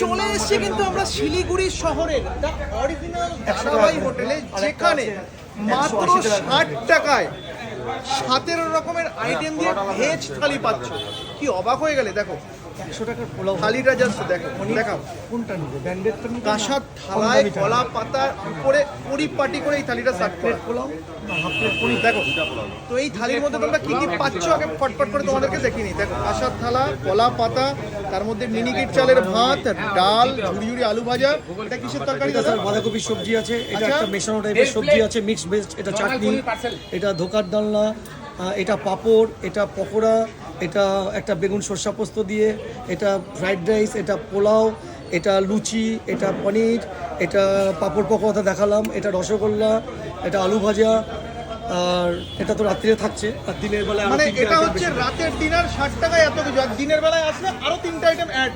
চলে এসেছি কিন্তু আমরা শিলিগুড়ি শহরের অরিজিনাল দাদাভাই হোটেলে, যেখানে মাত্র 60 টাকায় 17 রকমের আইটেম দিয়ে ভেজ থালি পাচ্ছ। কি অবাক হয়ে গেলে, দেখো 100 টাকার পোলাও থালিটা জাস্ট দেখো, দেখাও কোনটা নিবে, ব্র্যান্ডেডটা নিবে কাঁসার থালায় কলা পাতার উপরে পরিপাটি করে এই থালিটা সার্ভ করে। পোলাও না হাফ প্লেট পনির দেখো তো এই থালির মধ্যে তোমরা কি কি পাচ্ছ আগে ফটফট করে তোমাদেরকে দেখিয়ে নিই। দেখো কাঁসার থালা, কলা পাতা, তার মধ্যে মিনিকেট চালের ভাত, ডাল, ঝুড়ি আলু ভাজা। এটা কিসের তরকারি দাদা? বাঁধাকপির সবজি আছে, এটা আচ্ছা। একটা মেশানো টাইপের সবজি আছে, মিক্স ভেজ, এটা চাটনি, এটা ধোকার ডালনা, এটা পাঁপড়, এটা পকোড়া, এটা একটা বেগুন সর্ষা পোস্ত দিয়ে, এটা ফ্রাইড রাইস, এটা পোলাও, এটা লুচি, এটা পনির, এটা পাঁপড় পকোড়া দেখালাম, এটা রসগোল্লা, এটা আলু ভাজা। আর এটা তো রাত্রিরে থাকছে, আর দিনের বেলায় মানে এটা হচ্ছে রাতের ডিনার 60 টাকায় এত কিছু, আর দিনের বেলায় আসলে আরো 3টা আইটেম অ্যাড।